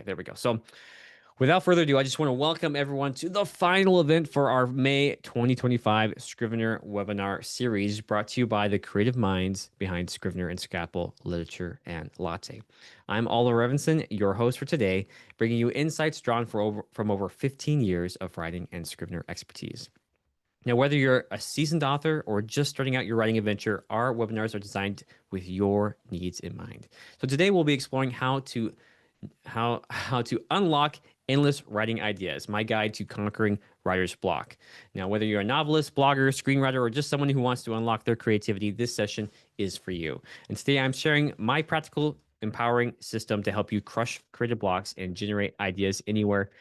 there we go. So without further ado, I just want to welcome everyone to the final event for our May 2025 Scrivener webinar series brought to you by the creative minds behind Scrivener and Scalpel Literature and Latte. I'm Oliver Evanson, your host for today, bringing you insights drawn from over 15 years of writing and Scrivener expertise. Now, whether you're a seasoned author or just starting out your writing adventure, our webinars are designed with your needs in mind. So today we'll be exploring how to unlock endless writing ideas, my guide to conquering writer's block. Now, whether you're a novelist, blogger, screenwriter, or just someone who wants to unlock their creativity, this session is for you. And today I'm sharing my practical, empowering system to help you crush creative blocks and generate ideas anywhere,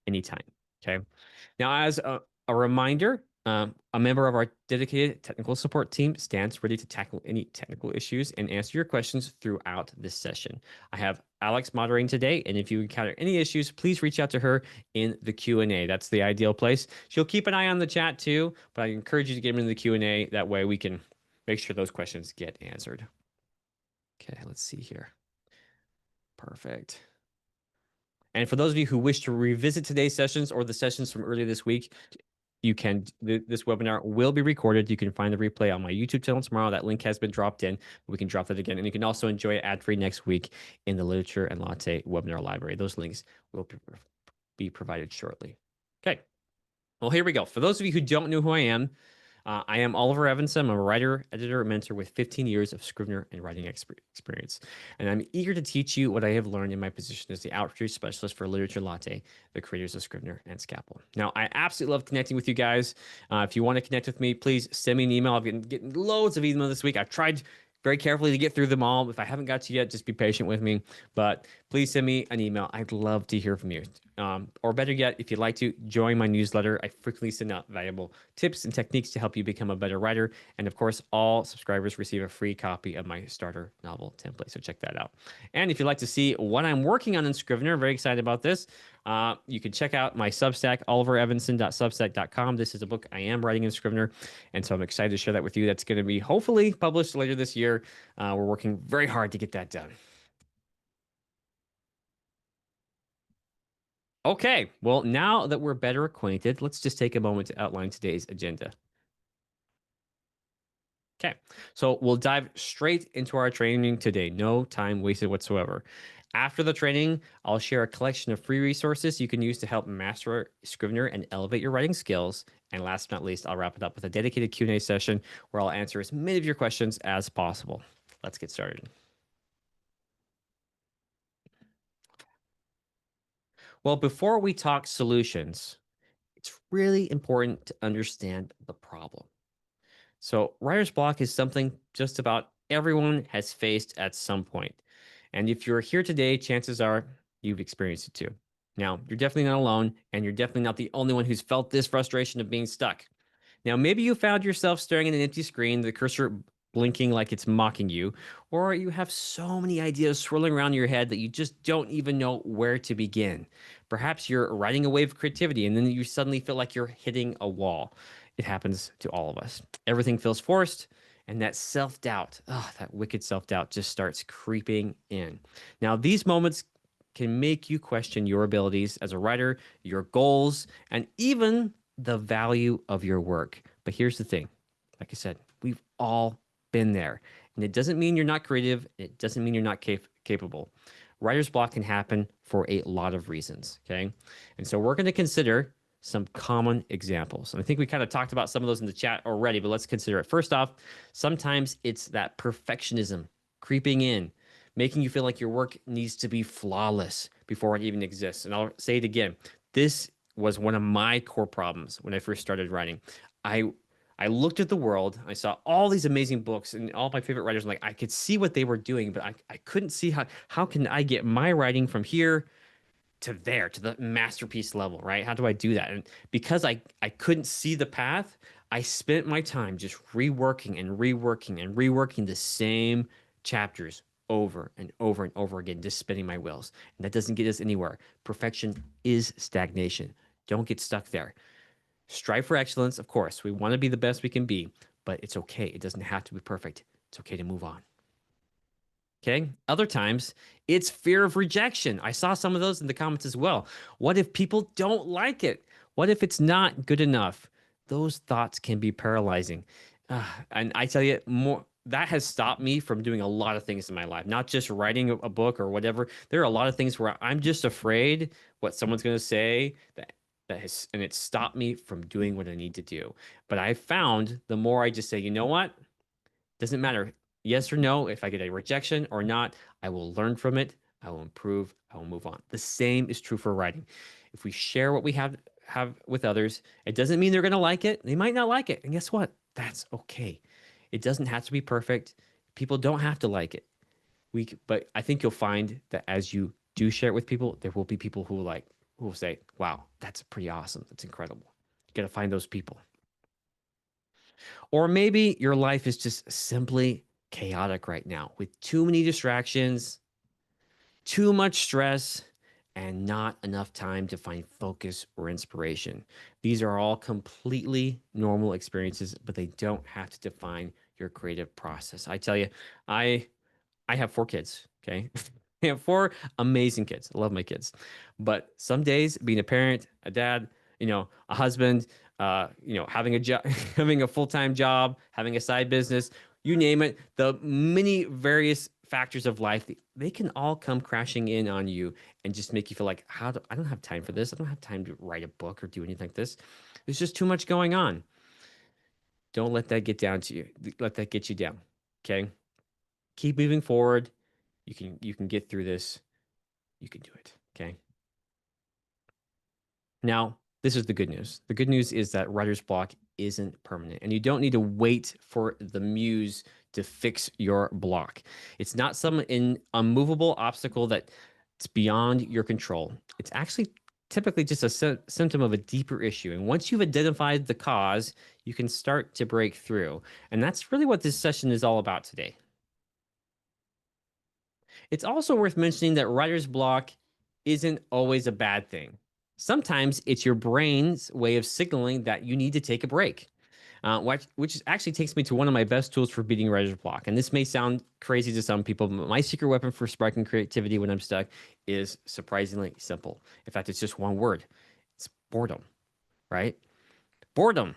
anytime. Okay. Now, as a reminder, a member of our dedicated technical support team stands ready to tackle any technical issues and answer your questions throughout this session. I have Alex moderating today, and if you encounter any issues, please reach out to her in the Q&A. That's the ideal place. She'll keep an eye on the chat too, but I encourage you to get them in the Q&A. That way we can make sure those questions get answered. Okay, let's see here. Perfect. And for those of you who wish to revisit today's sessions or the sessions from earlier this week, you can, this webinar will be recorded. You can find the replay on my YouTube channel tomorrow. That link has been dropped in. We can drop that again. And you can also enjoy it ad-free next week in the Literature and Latte webinar library. Those links will be provided shortly. Okay. Well, here we go. For those of you who don't know who I am Oliver Evanson. I'm a writer, editor, mentor with 15 years of Scrivener and writing experience. And I'm eager to teach you what I have learned in my position as the outreach specialist for Literature Latte, the creators of Scrivener and Scalpel. Now, I absolutely love connecting with you guys. If you want to connect with me, please send me an email. I've been getting loads of emails this week. I've tried very carefully to get through them all. If I haven't got to you yet, just be patient with me. But please send me an email. I'd love to hear from you. Or better yet, if you'd like to join my newsletter, I frequently send out valuable tips and techniques to help you become a better writer. And of course, all subscribers receive a free copy of my starter novel template. So check that out. And if you'd like to see what I'm working on in Scrivener, very excited about this. You can check out my Substack, oliverevanson.substack.com. This is a book I am writing in Scrivener, and so I'm excited to share that with you. That's going to be hopefully published later this year. We're working very hard to get that done. Okay, well, now that we're better acquainted, let's just take a moment to outline today's agenda. Okay, so we'll dive straight into our training today. No time wasted whatsoever. After the training, I'll share a collection of free resources you can use to help master Scrivener and elevate your writing skills. And last but not least, I'll wrap it up with a dedicated Q&A session where I'll answer as many of your questions as possible. Let's get started. Well, before we talk solutions, it's really important to understand the problem. So writer's block is something just about everyone has faced at some point. And if you're here today, chances are you've experienced it too. Now, you're definitely not alone, and you're definitely not the only one who's felt this frustration of being stuck. Now, maybe you found yourself staring at an empty screen, the cursor blinking like it's mocking you, or you have so many ideas swirling around your head that you just don't even know where to begin. Perhaps you're riding a wave of creativity and then you suddenly feel like you're hitting a wall. It happens to all of us. Everything feels forced, and that self-doubt, that wicked self-doubt just starts creeping in. Now, these moments can make you question your abilities as a writer, your goals, and even the value of your work. But here's the thing. Like I said, we've all been there. And it doesn't mean you're not creative. It doesn't mean you're not capable. Writer's block can happen for a lot of reasons, okay? And so we're going to consider some common examples. And I think we kind of talked about some of those in the chat already, but let's consider it. First off, sometimes it's that perfectionism creeping in, making you feel like your work needs to be flawless before it even exists. And I'll say it again. This was one of my core problems when I first started writing. I looked at the world, I saw all these amazing books and all my favorite writers, and like I could see what they were doing, but I couldn't see how can I get my writing from here to there, to the masterpiece level, right? How do I do that? And because I couldn't see the path, I spent my time just reworking and reworking and reworking the same chapters over and over and over again, just spinning my wheels. And that doesn't get us anywhere. Perfection is stagnation. Don't get stuck there. Strive for excellence, of course. We want to be the best we can be, but it's okay. It doesn't have to be perfect. It's okay to move on. Okay. Other times it's fear of rejection. I saw some of those in the comments as well. What if people don't like it? What if it's not good enough? Those thoughts can be paralyzing. And I tell you, more that has stopped me from doing a lot of things in my life, not just writing a book or whatever. There are a lot of things where I'm just afraid what someone's going to say and it stopped me from doing what I need to do. But I found the more I just say, you know what? Doesn't matter yes or no, if I get a rejection or not, I will learn from it. I will improve. I will move on. The same is true for writing. If we share what we have with others, it doesn't mean they're going to like it. They might not like it. And guess what? That's okay. It doesn't have to be perfect. People don't have to like it. But I think you'll find that as you do share it with people, there will be people who will say, "Wow, that's pretty awesome. That's incredible." You got to find those people. Or maybe your life is just simply chaotic right now with too many distractions, too much stress, and not enough time to find focus or inspiration. These are all completely normal experiences, but they don't have to define your creative process. I tell you, I I have 4 kids. Okay. I have 4 amazing kids. I love my kids. But some days being a parent, a dad, a husband, having a job, having a full-time job, having a side business, you name it, the many various factors of life, they can all come crashing in on you and just make you feel like, I don't have time for this. I don't have time to write a book or do anything like this. There's just too much going on. Don't let that get down to you. Let that get you down. Okay. Keep moving forward. You can get through this. You can do it. Okay. Now, this is the good news. The good news is that writer's block isn't permanent, and you don't need to wait for the muse to fix your block. It's not some unmovable obstacle that's beyond your control. It's actually typically just a symptom of a deeper issue. And once you've identified the cause, you can start to break through. And that's really what this session is all about today. It's also worth mentioning that writer's block isn't always a bad thing. Sometimes it's your brain's way of signaling that you need to take a break, which actually takes me to one of my best tools for beating writer's block. And this may sound crazy to some people, but my secret weapon for sparking creativity when I'm stuck is surprisingly simple. In fact, it's just one word. It's boredom, right? Boredom.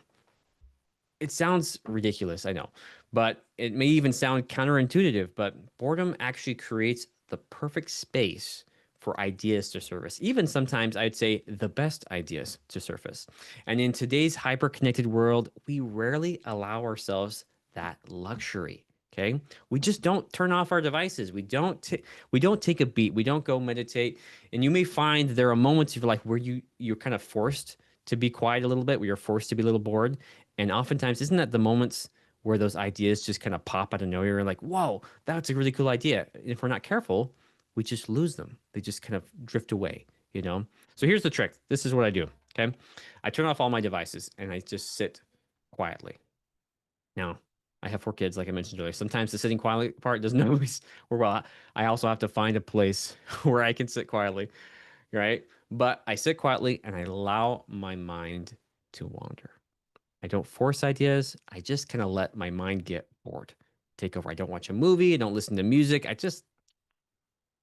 It sounds ridiculous, I know, but it may even sound counterintuitive, but boredom actually creates the perfect space for ideas to surface. Even sometimes I'd say the best ideas to surface. And in today's hyper-connected world, we rarely allow ourselves that luxury. Okay, we just don't turn off our devices. We don't take a beat. We don't go meditate. And you may find there are moments of your life where you're kind of forced to be quiet a little bit, where you're forced to be a little bored. And oftentimes, isn't that the moments where those ideas just kind of pop out of nowhere and like, whoa, that's a really cool idea. And if we're not careful, we just lose them. They just kind of drift away. So here's the trick. This is what I do. Okay. I turn off all my devices and I just sit quietly. Now, I have 4 kids, like I mentioned earlier. Sometimes the sitting quietly part doesn't always work well. I also have to find a place where I can sit quietly, right? But I sit quietly and I allow my mind to wander. I don't force ideas. I just kind of let my mind get bored, take over. I don't watch a movie. I don't listen to music. I just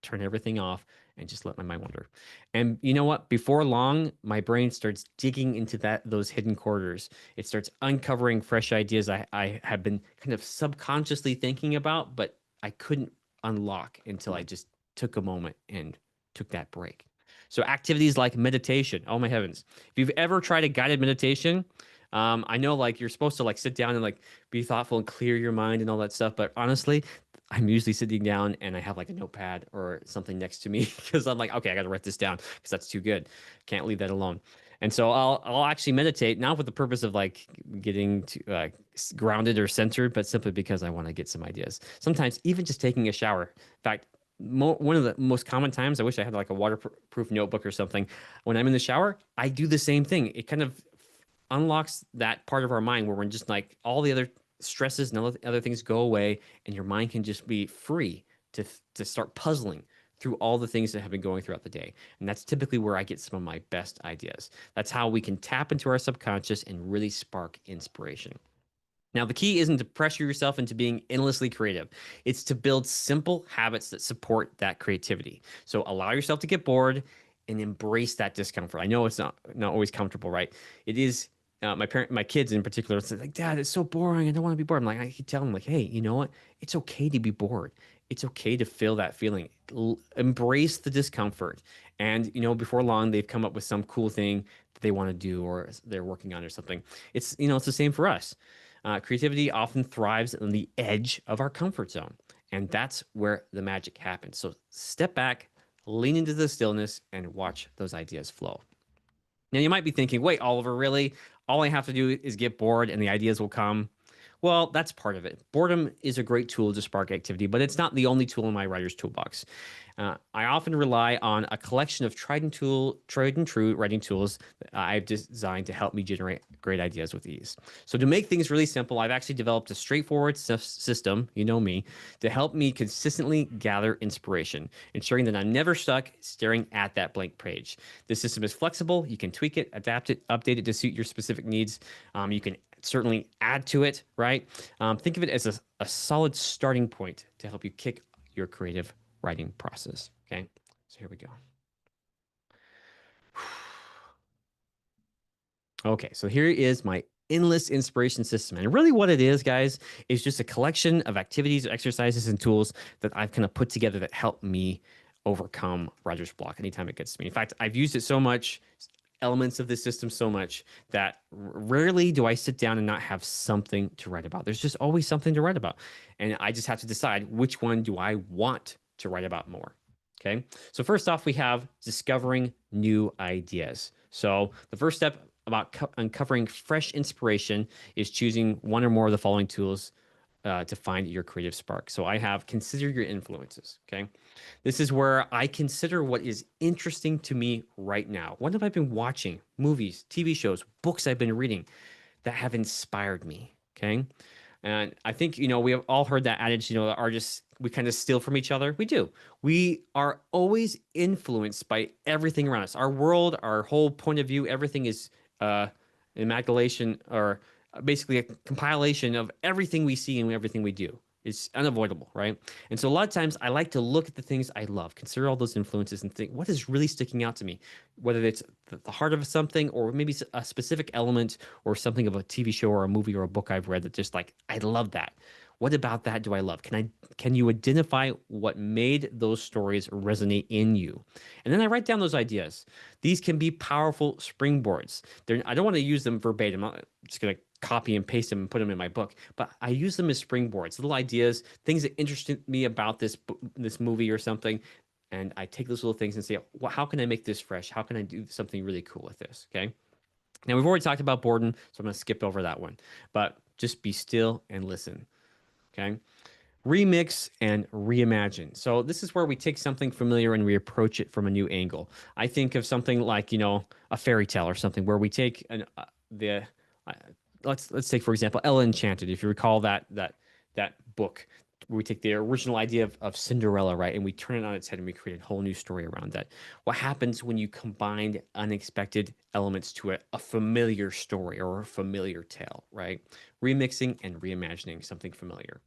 turn everything off and just let my mind wander. And you know what? Before long, my brain starts digging into those hidden corridors. It starts uncovering fresh ideas I have been kind of subconsciously thinking about, but I couldn't unlock until I just took a moment and took that break. So activities like meditation. Oh my heavens. If you've ever tried a guided meditation, I know like you're supposed to like sit down and like be thoughtful and clear your mind and all that stuff, but honestly, I'm usually sitting down and I have like a notepad or something next to me because I'm like, okay, I got to write this down because that's too good. Can't leave that alone. And so I'll actually meditate, not with the purpose of like getting to grounded or centered, but simply because I want to get some ideas. Sometimes even just taking a shower. In fact, one of the most common times, I wish I had like a waterproof notebook or something. When I'm in the shower, I do the same thing. It kind of unlocks that part of our mind where we're just like all the other stresses and other things go away and your mind can just be free to start puzzling through all the things that have been going throughout the day. And that's typically where I get some of my best ideas. That's how we can tap into our subconscious and really spark inspiration. Now, the key isn't to pressure yourself into being endlessly creative. It's to build simple habits that support that creativity. So allow yourself to get bored and embrace that discomfort. I know it's not always comfortable, right? It is. My kids in particular, it's like, Dad, it's so boring. I don't want to be bored. I'm like, I keep telling them, like, hey, you know what? It's okay to be bored. It's okay to feel that feeling. Embrace the discomfort. And before long, they've come up with some cool thing that they want to do or they're working on or something. It's the same for us. Creativity often thrives on the edge of our comfort zone, and that's where the magic happens. So step back, lean into the stillness, and watch those ideas flow. Now, you might be thinking, wait, Oliver, really? All I have to do is get bored and the ideas will come. Well, that's part of it. Boredom is a great tool to spark activity, but it's not the only tool in my writer's toolbox. I often rely on a collection of tried and true writing tools that I've designed to help me generate great ideas with ease. So to make things really simple, I've actually developed a straightforward system, you know me, to help me consistently gather inspiration, ensuring that I'm never stuck staring at that blank page. This system is flexible. You can tweak it, adapt it, update it to suit your specific needs. You can certainly add to it, right? Think of it as a solid starting point to help you kick your creative writing process. Okay, so here we go. Okay, so here is my endless inspiration system. And really, what it is, guys, is just a collection of activities, exercises, and tools that I've kind of put together that help me overcome writer's block anytime it gets to me. In fact, I've used it so much, elements of this system so much, that rarely do I sit down and not have something to write about. There's just always something to write about. And I just have to decide which one do I want to write about more. Okay. So, first off, we have discovering new ideas. So, the first step about uncovering fresh inspiration is choosing one or more of the following tools to find your creative spark. So, I have consider your influences. Okay. This is where I consider what is interesting to me right now. What have I been watching? Movies, TV shows, books I've been reading that have inspired me. Okay. And I think, we have all heard that adage, the artists, we kind of steal from each other. We do. We are always influenced by everything around us. Our world, our whole point of view, everything is imagination or basically a compilation of everything we see and everything we do. It's unavoidable, right? And so a lot of times I like to look at the things I love, consider all those influences, and think what is really sticking out to me, whether it's the heart of something or maybe a specific element or something of a TV show or a movie or a book I've read that just like I love that. What about that do I love? Can you identify what made those stories resonate in you? And then I write down those ideas. These can be powerful springboards. I don't want to use them verbatim. I'm just going to copy and paste them and put them in my book, but I use them as springboards, little ideas, things that interested me about this movie or something. And I take those little things and say, well, how can I make this fresh? How can I do something really cool with this? Okay. Now we've already talked about boredom, so I'm going to skip over that one, but just be still and listen. Okay. Remix and reimagine. So this is where we take something familiar and we approach it from a new angle. I think of something like, a fairy tale or something where we take the uh, let's take for example Ella Enchanted. If you recall that book, where we take the original idea of Cinderella, right, and we turn it on its head and we create a whole new story around that. What happens when you combine unexpected elements to a familiar story or a familiar tale, right? Remixing and reimagining something familiar.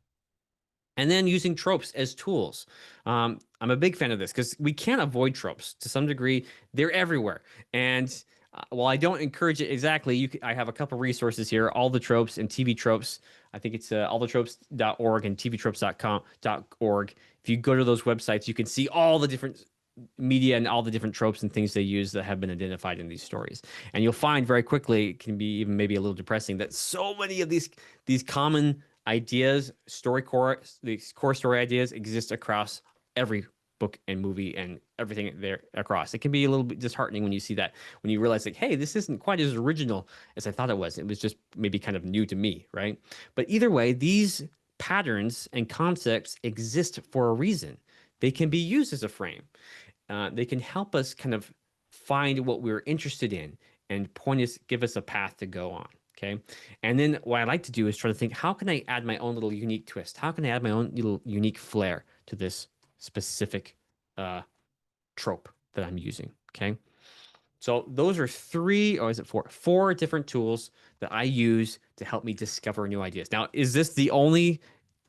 And then using tropes as tools. I'm a big fan of this because we can't avoid tropes to some degree. They're everywhere. And while I don't encourage it exactly, I have a couple resources here, all the tropes and TV tropes. I think it's allthetropes.org and tvtropes.com.org. If you go to those websites, you can see all the different media and all the different tropes and things they use that have been identified in these stories. And you'll find very quickly, it can be even maybe a little depressing, that so many of these common ideas, these core story ideas exist across every book and movie and everything there across. It can be a little bit disheartening when you see that, when you realize like, hey, this isn't quite as original as I thought it was. It was just maybe kind of new to me, right? But either way, these patterns and concepts exist for a reason. They can be used as a frame. They can help us kind of find what we're interested in and give us a path to go on. Okay. And then what I like to do is try to think, how can I add my own little unique twist? How can I add my own little unique flair to this specific trope that I'm using? Okay. So those are three, or is it four? Four different tools that I use to help me discover new ideas. Now, is this the only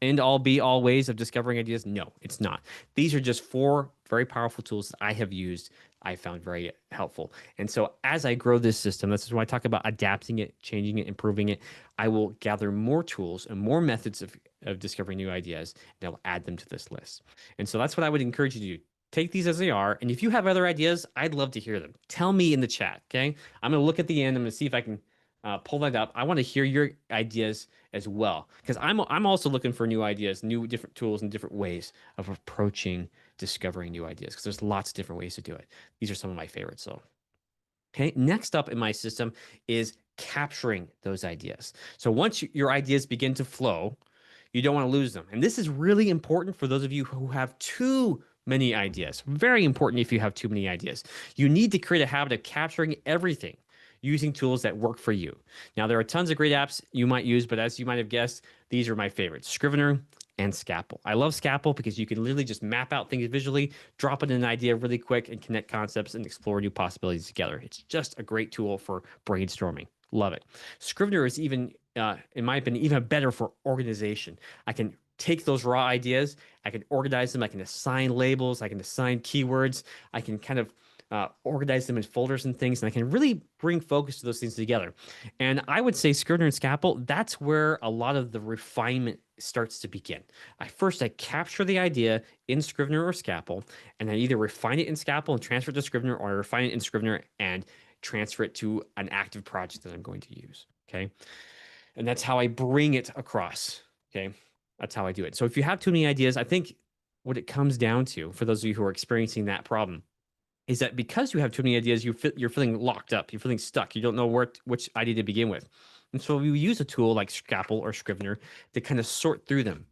end all be all ways of discovering ideas? No, it's not. These are just four very powerful tools that I have used, I found very helpful. And so as I grow this system, this is why I talk about adapting it, changing it, improving it. I will gather more tools and more methods of discovering new ideas, and I will add them to this list. And so that's what I would encourage you to do. Take these as they are. And if you have other ideas, I'd love to hear them. Tell me in the chat. Okay. I'm going to look at the end. I'm going to see if I can pull that up. I want to hear your ideas as well, because I'm also looking for new ideas, new different tools, and different ways of approaching discovering new ideas, because there's lots of different ways to do it. These are some of my favorites. So, okay. Next up in my system is capturing those ideas. So once your ideas begin to flow, you don't want to lose them. And this is really important for those of you who have too many ideas. Very important if you have too many ideas. You need to create a habit of capturing everything using tools that work for you. Now, there are tons of great apps you might use, but as you might have guessed, these are my favorites: Scrivener and Scalpel. I love Scalpel because you can literally just map out things visually, drop in an idea really quick, and connect concepts and explore new possibilities together. It's just a great tool for brainstorming. Love it. Scrivener is even, in my opinion, even better for organization. I can take those raw ideas, I can organize them, I can assign labels, I can assign keywords, I can kind of organize them in folders and things, and I can really bring focus to those things together. And I would say Scrivener and Scalpel, that's where a lot of the refinement starts to begin. I capture the idea in Scrivener or Scalpel, and I either refine it in Scalpel and transfer it to Scrivener, or I refine it in Scrivener and transfer it to an active project that I'm going to use. Okay. And that's how I bring it across. Okay. That's how I do it. So if you have too many ideas, I think what it comes down to, for those of you who are experiencing that problem, is that because you have too many ideas, you're feeling locked up. You're feeling stuck. You don't know which idea to begin with. And so we use a tool like Scalpel or Scrivener to kind of sort through them.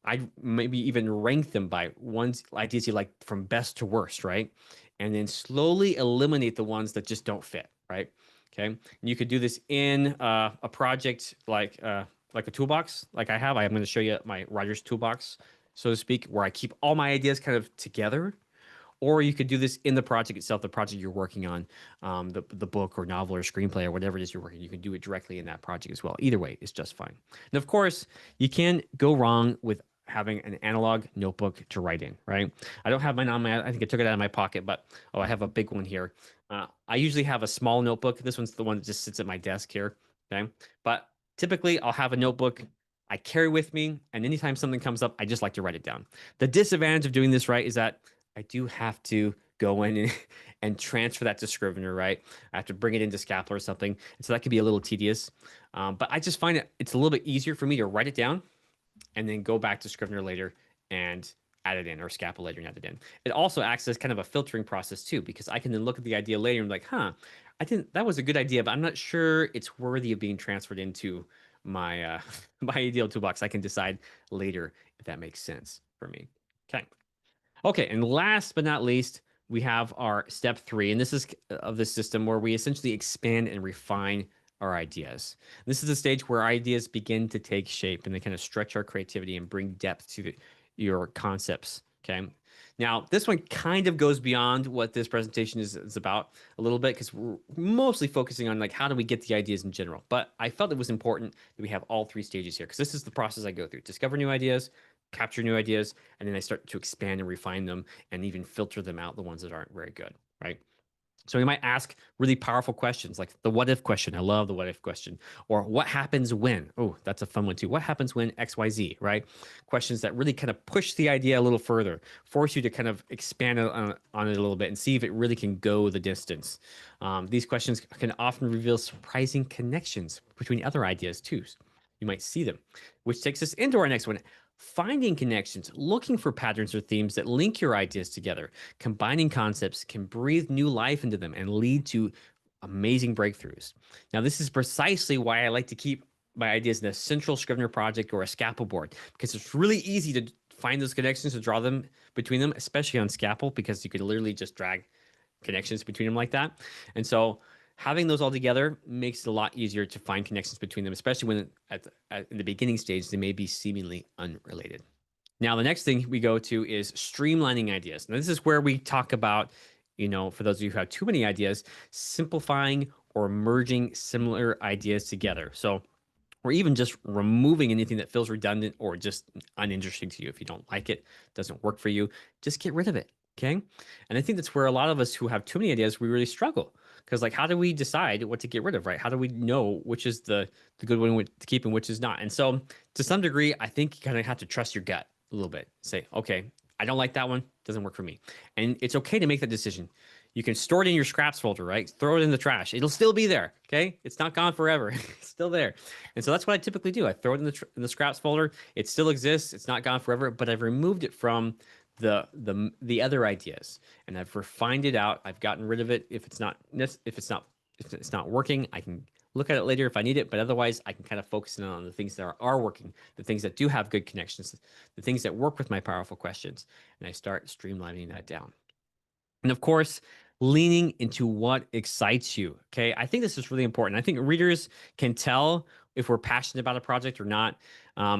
I'd maybe even rank them by ones ideas you like from best to worst, right? And then slowly eliminate the ones that just don't fit, right? Okay. And you could do this in a project like a toolbox, like I have. I'm going to show you my writer's toolbox, so to speak, where I keep all my ideas kind of together. Or you could do this in the project itself, the project you're working on, the book or novel or screenplay or whatever it is you're working. You can do it directly in that project as well. Either way, it's just fine. And of course, you can go wrong with having an analog notebook to write in, right? I don't have mine on my, I think I took it out of my pocket, but I have a big one here. I usually have a small notebook. This one's the one that just sits at my desk here, okay? But typically I'll have a notebook I carry with me, and anytime something comes up, I just like to write it down. The disadvantage of doing this right is that I do have to go in and transfer that to Scrivener, right? I have to bring it into Scalpel or something. And so that could be a little tedious. But I just find it's a little bit easier for me to write it down and then go back to Scrivener later and add it in, or Scalpel later and add it in. It also acts as kind of a filtering process too, because I can then look at the idea later and be like, that was a good idea, but I'm not sure it's worthy of being transferred into my my ideal toolbox. I can decide later if that makes sense for me. Okay. Okay, and last but not least, we have our step 3, and this is of the system where we essentially expand and refine our ideas. This is the stage where ideas begin to take shape and they kind of stretch our creativity and bring depth to your concepts. Okay. Now, this one kind of goes beyond what this presentation is about a little bit, because we're mostly focusing on like how do we get the ideas in general. But I felt it was important that we have all 3 stages here, because this is the process I go through: discover new ideas, capture new ideas, and then I start to expand and refine them and even filter them out, the ones that aren't very good, right? So we might ask really powerful questions like the what if question. I love the what if question. Or what happens when? Oh, that's a fun one too. What happens when XYZ, right? Questions that really kind of push the idea a little further, force you to kind of expand on it a little bit and see if it really can go the distance. These questions can often reveal surprising connections between other ideas too. You might see them, which takes us into our next one: finding connections, looking for patterns or themes that link your ideas together. Combining concepts can breathe new life into them and lead to amazing breakthroughs. Now, this is precisely why I like to keep my ideas in a central Scrivener project or a Scalpel board, because it's really easy to find those connections, to draw them between them, especially on Scalpel, because you could literally just drag connections between them like that. And so having those all together makes it a lot easier to find connections between them, especially when in the beginning stage, they may be seemingly unrelated. Now, the next thing we go to is streamlining ideas. Now, this is where we talk about for those of you who have too many ideas, simplifying or merging similar ideas together. So, or even just removing anything that feels redundant or just uninteresting to you. If you don't like it, doesn't work for you, just get rid of it. Okay. And I think that's where a lot of us who have too many ideas, we really struggle. Because like, how do we decide what to get rid of, right? How do we know which is the good one to keep and which is not? And so to some degree, I think you kind of have to trust your gut a little bit. Say, okay, I don't like that one, doesn't work for me. And it's okay to make that decision. You can store it in your scraps folder, right? Throw it in the trash. It'll still be there. Okay. It's not gone forever. It's still there. And so that's what I typically do. I throw it in the scraps folder. It still exists. It's not gone forever, but I've removed it from the other ideas, and I've refined it out. I've gotten rid of it. If it's not working, I can look at it later if I need it. But otherwise, I can kind of focus in on the things that are working, the things that do have good connections, the things that work with my powerful questions, and I start streamlining that down. And of course, leaning into what excites you. Okay. I think this is really important. I think readers can tell if we're passionate about a project or not.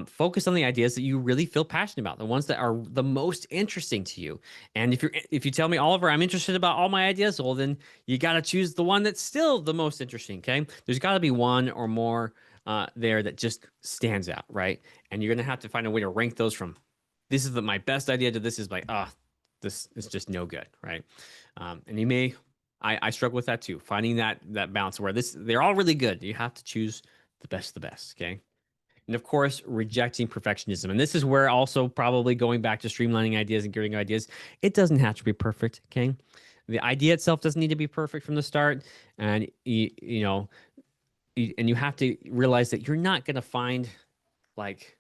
Focus on the ideas that you really feel passionate about, the ones that are the most interesting to you. And if you tell me, Oliver, I'm interested about all my ideas, well, then you got to choose the one that's still the most interesting. Okay. There's got to be one or more there that just stands out, right? And you're going to have to find a way to rank those from this is my best idea to this is like, this is just no good, right? And I struggle with that too, finding that balance where they're all really good. You have to choose the best of the best, okay? And of course, rejecting perfectionism. And this is where also probably going back to streamlining ideas and getting ideas, it doesn't have to be perfect, okay? The idea itself doesn't need to be perfect from the start. And you have to realize that you're not going to find like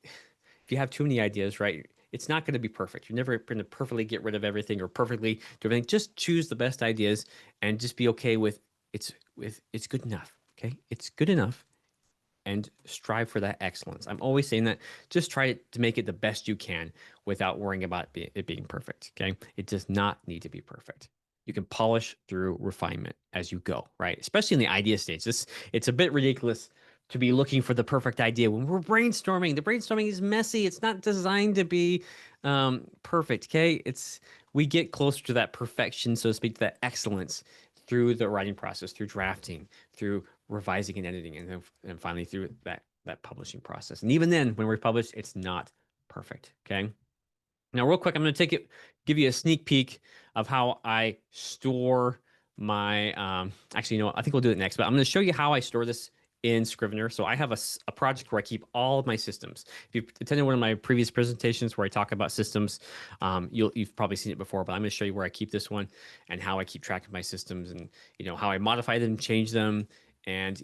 if you have too many ideas, right? It's not going to be perfect. You're never going to perfectly get rid of everything or perfectly do everything. Just choose the best ideas and just be okay with it's good enough. Okay, it's good enough, and strive for that excellence. I'm always saying that. Just try to make it the best you can without worrying about it being perfect. Okay, it does not need to be perfect. You can polish through refinement as you go, right? Especially in the idea stage. It's a bit ridiculous to be looking for the perfect idea when we're brainstorming. The brainstorming is messy. It's not designed to be perfect. Okay, we get closer to that perfection, so to speak, to that excellence through the writing process, through drafting, through revising and editing, and finally through that publishing process. And even then, when we're published, it's not perfect. Okay. Now, real quick, I'm going to give you a sneak peek of how I store my. Actually, I think we'll do it next, but I'm going to show you how I store this in Scrivener. So I have a project where I keep all of my systems. If you've attended one of my previous presentations where I talk about systems, you've probably seen it before, but I'm going to show you where I keep this one and how I keep track of my systems and how I modify them, change them, and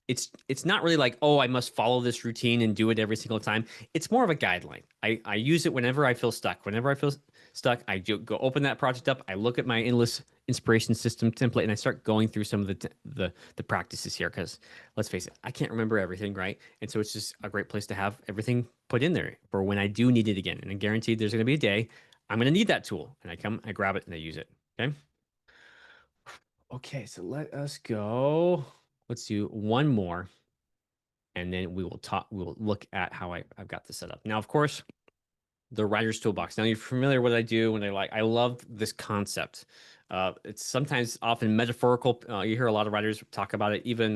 it's not really like, oh, I must follow this routine and do it every single time. It's more of a guideline. I use it whenever I feel stuck. Whenever I feel stuck, I go open that project up. I look at my endless inspiration system template and I start going through some of the practices here because let's face it, I can't remember everything, right? And so it's just a great place to have everything put in there for when I do need it again. And I guarantee there's going to be a day I'm going to need that tool, and I grab it and I use it. Okay. Okay, so let us go. Let's do one more, and then we will talk. We'll look at how I've got this set up. Now, of course, the writer's toolbox. Now, you're familiar with what I do when I love this concept. It's sometimes often metaphorical. You hear a lot of writers talk about it. Even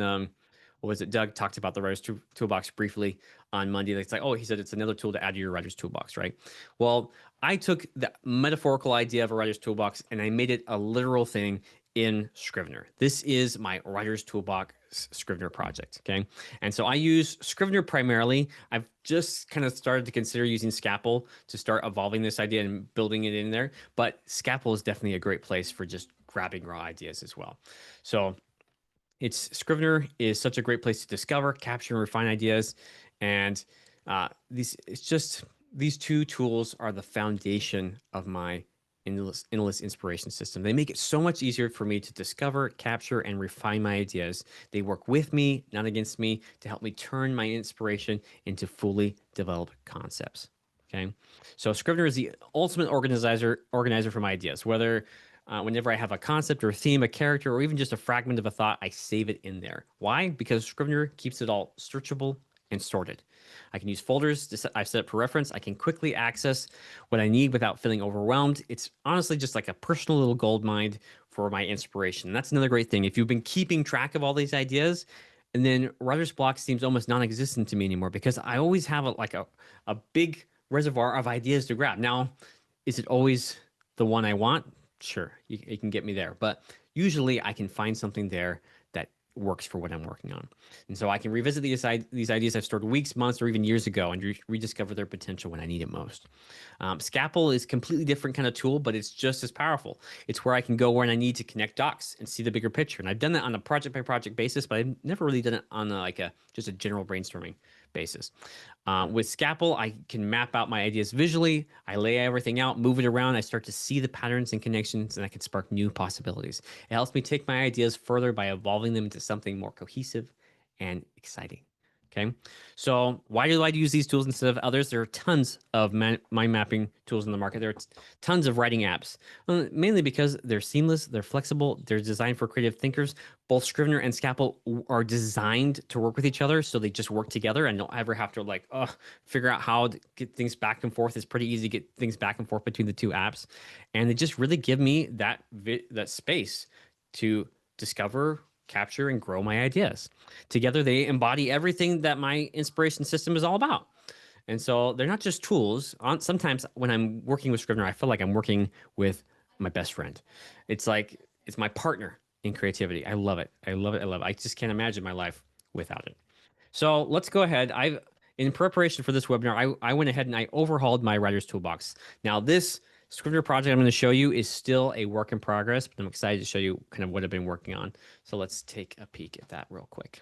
what was it? Doug talked about the writer's toolbox briefly on Monday. It's like, oh, he said it's another tool to add to your writer's toolbox, right? Well, I took the metaphorical idea of a writer's toolbox and I made it a literal thing in Scrivener. This is my writer's toolbox Scrivener project. Okay. And so I use Scrivener primarily. I've just kind of started to consider using Scapple to start evolving this idea and building it in there. But Scapple is definitely a great place for just grabbing raw ideas as well. So Scrivener is such a great place to discover, capture, and refine ideas. And these two tools are the foundation of my endless inspiration system. They make it so much easier for me to discover, capture, and refine my ideas. They work with me, not against me, to help me turn my inspiration into fully developed concepts. Okay, so Scrivener is the ultimate organizer for my ideas. Whenever I have a concept or a theme, a character, or even just a fragment of a thought, I save it in there. Why? Because Scrivener keeps it all searchable and sorted. I can use folders I've set up for reference. I can quickly access what I need without feeling overwhelmed. It's honestly just like a personal little gold mine for my inspiration. That's another great thing. If you've been keeping track of all these ideas, and then writer's block seems almost non-existent to me anymore because I always have a big reservoir of ideas to grab. Now, is it always the one I want? Sure, you can get me there. But usually I can find something there that works for what I'm working on. And so I can revisit these ideas I've stored weeks, months, or even years ago and rediscover their potential when I need it most. Scalpel is a completely different kind of tool, but it's just as powerful. It's where I can go when I need to connect dots and see the bigger picture. And I've done that on a project by project basis, but I've never really done it on just a general brainstorming basis. With Scalpel, I can map out my ideas visually. I lay everything out, move it around. I start to see the patterns and connections, and I can spark new possibilities. It helps me take my ideas further by evolving them into something more cohesive and exciting. Okay. So why do I use these tools instead of others? There are tons of mind mapping tools in the market. There are tons of writing apps, mainly because they're seamless, they're flexible, they're designed for creative thinkers. Both Scrivener and Scalpel are designed to work with each other, so they just work together and don't ever have to figure out how to get things back and forth. It's pretty easy to get things back and forth between the two apps, and they just really give me that space to discover, capture, and grow my ideas. Together, they embody everything that my inspiration system is all about. And so they're not just tools. Sometimes when I'm working with Scrivener, I feel like I'm working with my best friend. It's like it's my partner in creativity. I love it. I love it. I love it. I just can't imagine my life without it. So let's go ahead. In preparation for this webinar, I went ahead and I overhauled my writer's toolbox. Now, this Scrivener project I'm going to show you is still a work in progress, but I'm excited to show you kind of what I've been working on. So let's take a peek at that real quick.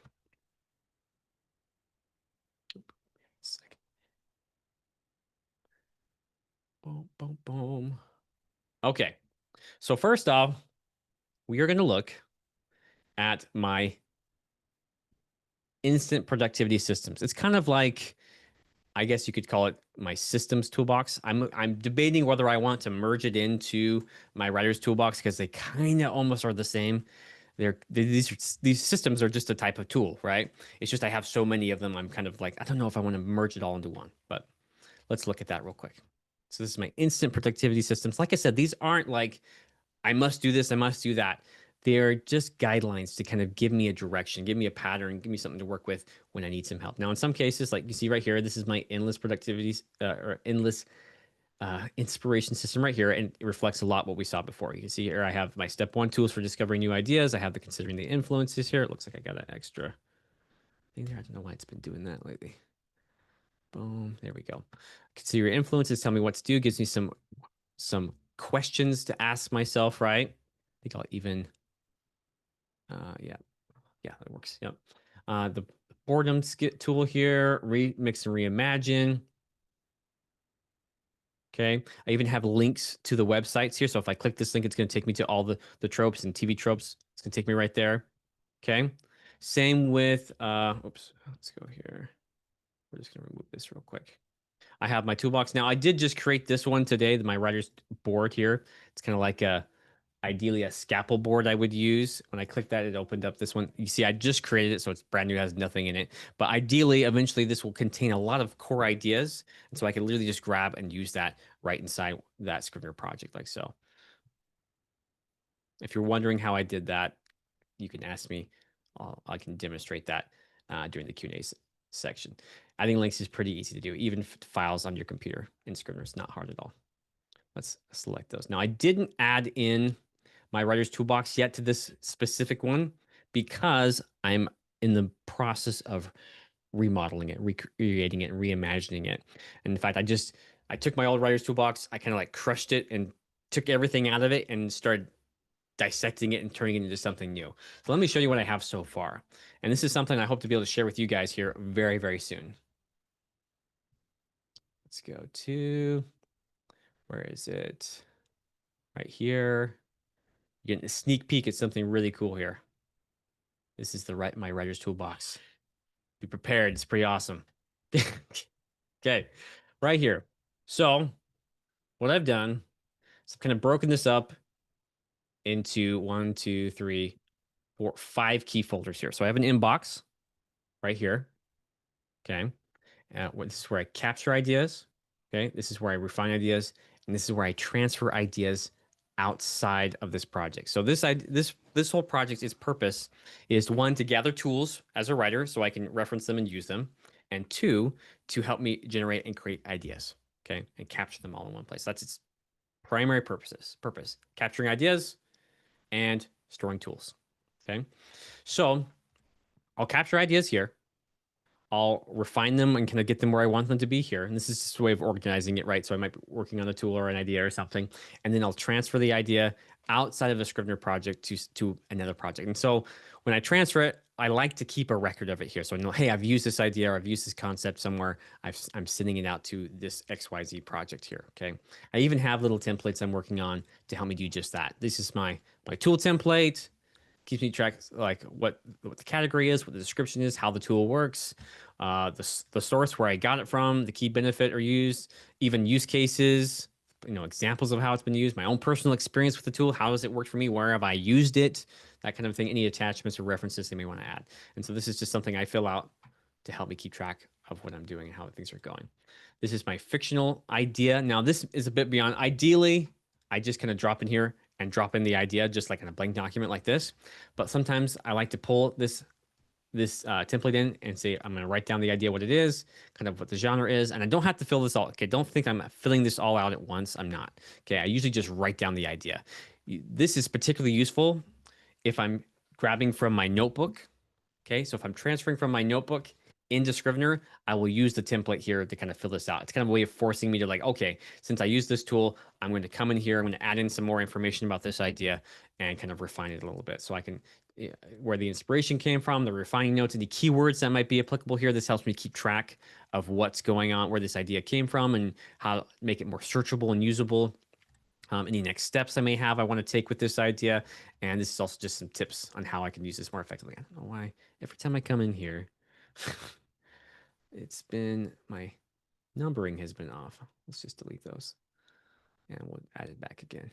Boom, boom, boom. Okay. So first off, we are going to look at my instant productivity systems. It's kind of like, I guess you could call it my systems toolbox. I'm debating whether I want to merge it into my writer's toolbox because they kind of almost are the same. These systems are just a type of tool, right? It's just I have so many of them. I'm kind of like, I don't know if I want to merge it all into one, but let's look at that real quick. So this is my instant productivity systems. Like I said, these aren't like I must do this, I must do that. They're just guidelines to kind of give me a direction, give me a pattern, give me something to work with when I need some help. Now, in some cases, like you see right here, this is my endless productivity or endless inspiration system right here, and it reflects a lot what we saw before. You can see here I have my step 1 tools for discovering new ideas. I have the considering the influences here. It looks like I got an extra thing there. I don't know why it's been doing that lately. Boom, there we go. Consider your influences. Tell me what to do. Gives me some questions to ask myself, right? I think I'll even, yeah, that works. Yep. The boredom skit tool here, remix and reimagine. Okay. I even have links to the websites here. So if I click this link, it's going to take me to all the tropes and TV tropes. It's going to take me right there. Okay. Same with, oops, let's go here. We're just going to remove this real quick. I have my toolbox. Now, I did just create this one today, my writer's board here. It's kind of like ideally a scalpel board I would use. When I clicked that, it opened up this one. You see, I just created it, so it's brand new, has nothing in it. But ideally, eventually, this will contain a lot of core ideas. And so I can literally just grab and use that right inside that Scrivener project, like so. If you're wondering how I did that, you can ask me. I can demonstrate that during the Q&A section. Adding links is pretty easy to do, even files on your computer in Scrivener. It's not hard at all. Let's select those. Now, I didn't add in my writer's toolbox yet to this specific one because I'm in the process of remodeling it, recreating it, and reimagining it. And in fact, I took my old writer's toolbox, I kind of like crushed it and took everything out of it and started dissecting it and turning it into something new. So let me show you what I have so far. And this is something I hope to be able to share with you guys here very, very soon. Let's go to, where is it? Right here. You're getting a sneak peek at something really cool here. This is my writer's toolbox. Be prepared. It's pretty awesome. Okay, right here. So what I've done is I've kind of broken this up into 1, 2, 3, 4, 5 key folders here. So I have an inbox right here. Okay. This is where I capture ideas. Okay. This is where I refine ideas. And this is where I transfer ideas outside of this project. So this whole project, its purpose is one, to gather tools as a writer so I can reference them and use them. And two, to help me generate and create ideas. Okay. And capture them all in one place. That's its primary purpose, capturing ideas and storing tools. Okay. So I'll capture ideas here. I'll refine them and kind of get them where I want them to be here. And this is just a way of organizing it, right? So I might be working on a tool or an idea or something, and then I'll transfer the idea outside of a Scrivener project to another project. And so when I transfer it, I like to keep a record of it here. So I know, hey, I've used this idea or I've used this concept somewhere. I'm sending it out to this XYZ project here. Okay. I even have little templates I'm working on to help me do just that. This is my tool template. Keeps me track like what the category is, what the description is, how the tool works, the source where I got it from, the key benefit or use, even use cases, examples of how it's been used, my own personal experience with the tool, how has it worked for me, where have I used it, that kind of thing, any attachments or references they may want to add. And so this is just something I fill out to help me keep track of what I'm doing and how things are going. This is my fictional idea. Now this is a bit beyond. Ideally, I just kind of drop in here and drop in the idea just like in a blank document like this. But sometimes I like to pull this template in and say, I'm going to write down the idea, what it is, kind of what the genre is. And I don't have to fill this all. Okay. Don't think I'm filling this all out at once. I'm not. Okay. I usually just write down the idea. This is particularly useful if I'm grabbing from my notebook. Okay. So if I'm transferring from my notebook into Scrivener, I will use the template here to kind of fill this out. It's kind of a way of forcing me to like, okay, since I use this tool, I'm going to come in here, I'm going to add in some more information about this idea and kind of refine it a little bit. So I can, where the inspiration came from, the refining notes, and the keywords that might be applicable here. This helps me keep track of what's going on, where this idea came from, and how to make it more searchable and usable. Any next steps I may have I want to take with this idea. And this is also just some tips on how I can use this more effectively. I don't know why every time I come in here, my numbering has been off. Let's just delete those and we'll add it back again.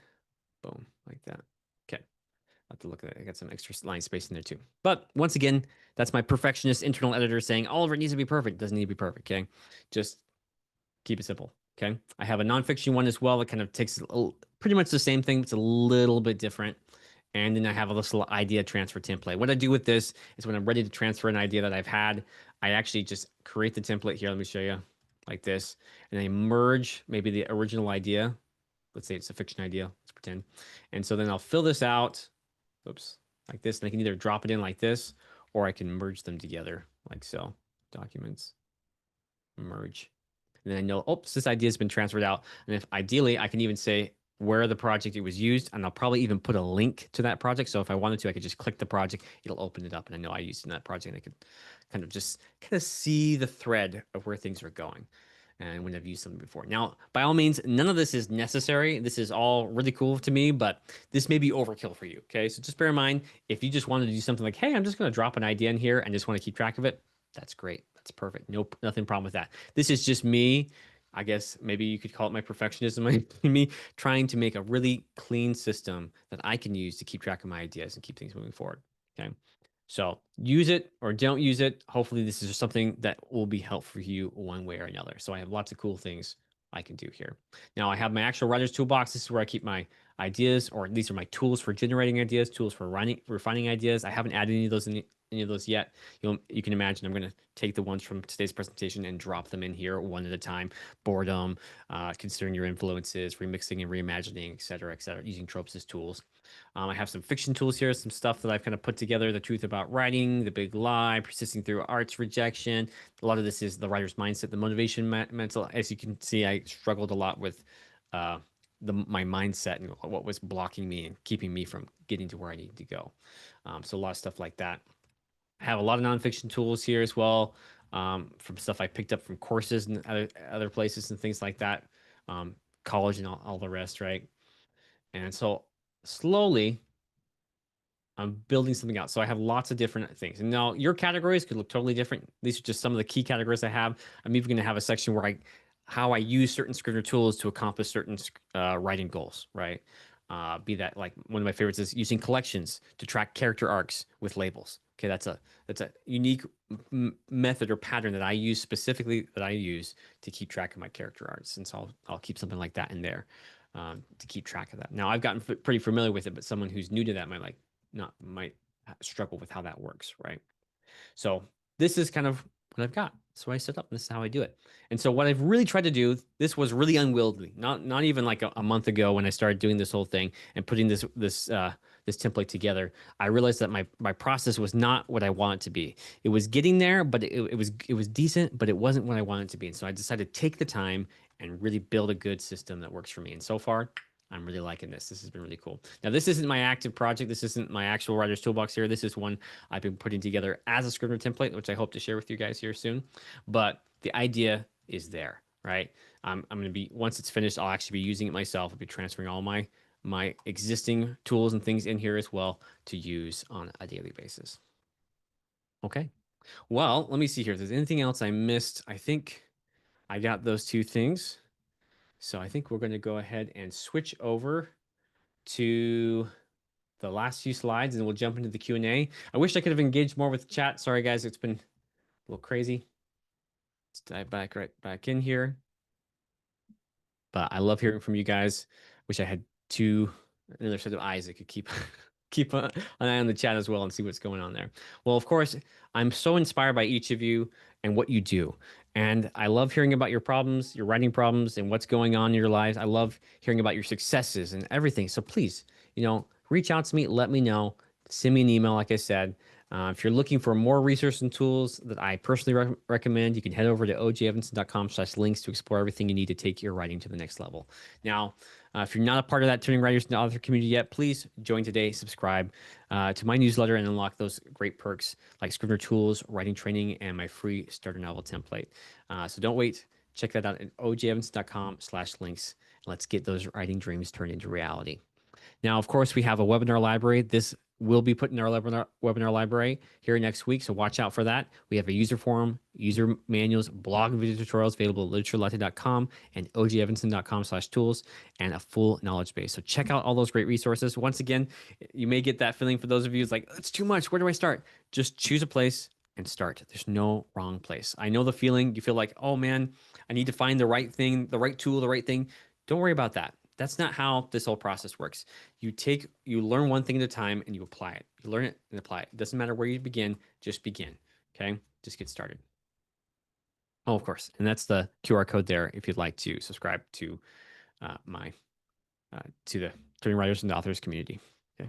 Boom, like that. Okay. I'll have to look at it. I got some extra line space in there too. But once again, that's my perfectionist internal editor saying all of it needs to be perfect. It doesn't need to be perfect. Okay. Just keep it simple. Okay. I have a nonfiction one as well that kind of takes pretty much the same thing, but it's a little bit different. And then I have a little idea transfer template. What I do with this is when I'm ready to transfer an idea that I've had, I actually just create the template here. Let me show you like this. And I merge maybe the original idea. Let's say it's a fiction idea. Let's pretend. And so then I'll fill this out. Oops. Like this. And I can either drop it in like this, or I can merge them together like so. Documents. Merge. And then I know, oops, this idea has been transferred out. And if ideally, I can even say where the project it was used, and I'll probably even put a link to that project. So if I wanted to, I could just click the project, it'll open it up, and I know I used it in that project, and I could kind of see the thread of where things are going and when I've used something before. Now, by all means, none of this is necessary. This is all really cool to me, but this may be overkill for you. Okay. So just bear in mind, if you just wanted to do something like, hey, I'm just going to drop an idea in here and just want to keep track of it, that's great. That's perfect. Nope, nothing problem with that. This is just me. I guess maybe you could call it my perfectionism, me trying to make a really clean system that I can use to keep track of my ideas and keep things moving forward. Okay. So use it or don't use it. Hopefully this is something that will be helpful for you one way or another. So I have lots of cool things I can do here. Now I have my actual writer's toolbox. This is where I keep my ideas, or these are my tools for generating ideas, tools for refining ideas. I haven't added any of those yet. You can imagine I'm going to take the ones from today's presentation and drop them in here one at a time. Boredom, considering your influences, remixing and reimagining, et cetera, using tropes as tools. I have some fiction tools here, some stuff that I've kind of put together, the truth about writing, the big lie, persisting through art's rejection. A lot of this is the writer's mindset, the motivation mental. As you can see, I struggled a lot with my mindset and what was blocking me and keeping me from getting to where I needed to go. So a lot of stuff like that. I have a lot of nonfiction tools here as well, from stuff I picked up from courses and other places and things like that, college and all the rest, right? And so slowly, I'm building something out. So I have lots of different things. And now your categories could look totally different. These are just some of the key categories I have. I'm even going to have a section where how I use certain Scrivener tools to accomplish certain writing goals, right? Be that like one of my favorites is using collections to track character arcs with labels. Okay, that's a unique method or pattern that I use specifically that I use to keep track of my character arts, and so I'll keep something like that in there to keep track of that. Now I've gotten pretty familiar with it, but someone who's new to that might not might struggle with how that works, right? So this is kind of what I've got. So I set up, and this is how I do it. And so what I've really tried to do, this was really unwieldy. Not even like a month ago when I started doing this whole thing and putting this template together. I realized that my process was not what I want it to be. It was getting there, but it was decent, but it wasn't what I wanted it to be. And so I decided to take the time and really build a good system that works for me. And so far, I'm really liking this. This has been really cool. Now, this isn't my active project. This isn't my actual writer's toolbox here. This is one I've been putting together as a Scrivener template, which I hope to share with you guys here soon. But the idea is there, right? I'm going to be, once it's finished, I'll actually be using it myself. I'll be transferring all my existing tools and things in here as well to use on a daily basis. Okay. Well, let me see here. If there's anything else I missed, I think I got those two things. So I think we're going to go ahead and switch over to the last few slides and we'll jump into the Q&A. I wish I could have engaged more with the chat. Sorry, guys. It's been a little crazy. Let's dive right back in here. But I love hearing from you guys. Wish I had another set of eyes that could keep an eye on the chat as well and see what's going on there. Well, of course, I'm so inspired by each of you and what you do. And I love hearing about your problems, your writing problems, and what's going on in your lives. I love hearing about your successes and everything. So please, reach out to me, let me know, send me an email, like I said. If you're looking for more resources and tools that I personally recommend, you can head over to ojevanson.com/links to explore everything you need to take your writing to the next level. Now, if you're not a part of that Turning Writers into Author community yet, please join today, subscribe to my newsletter, and unlock those great perks like Scrivener tools, writing training, and my free starter novel template. So don't wait. Check that out at ojevanson.com/links. Let's get those writing dreams turned into reality. Now, of course, we have a webinar library. This will be put in our webinar library here next week, so watch out for that. We have a user forum, user manuals, blog video tutorials available at literaturelatte.com and ojevanson.com/tools, and a full knowledge base. So check out all those great resources. Once again, you may get that feeling for those of you, it's like, it's too much. Where do I start? Just choose a place and start. There's no wrong place. I know the feeling. You feel like, oh man, I need to find the right thing, the right tool, the right thing. Don't worry about that. That's not how this whole process works. You learn one thing at a time and you apply it. You learn it and apply it. It doesn't matter where you begin, just begin. Okay? Just get started. Oh, of course. And that's the QR code there if you'd like to subscribe to to the Turning Writers into Authors community. Okay.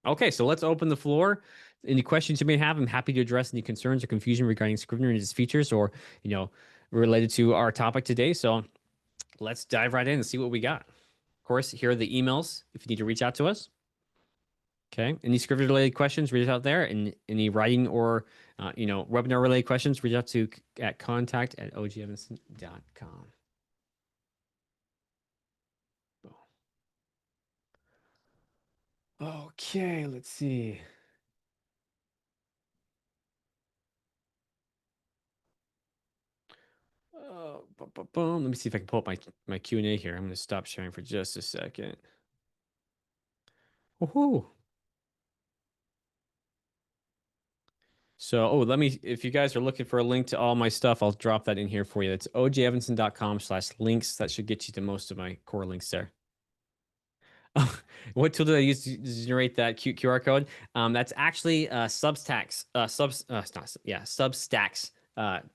Okay, so let's open the floor. Any questions you may have, I'm happy to address any concerns or confusion regarding Scrivener and its features or, related to our topic today. So let's dive right in and see what we got. Of course, here are the emails if you need to reach out to us. Okay. Any Scrivener related questions, reach out there. And any writing or, webinar related questions, reach out to at contact@ojevanson.com. Okay, let's see. Boom. Let me see if I can pull up my Q&A here. I'm going to stop sharing for just a second. Woohoo. So, if you guys are looking for a link to all my stuff, I'll drop that in here for you. It's ojevanson.com/links. That should get you to most of my core links there. What tool did I use to generate that cute QR code? That's actually Substacks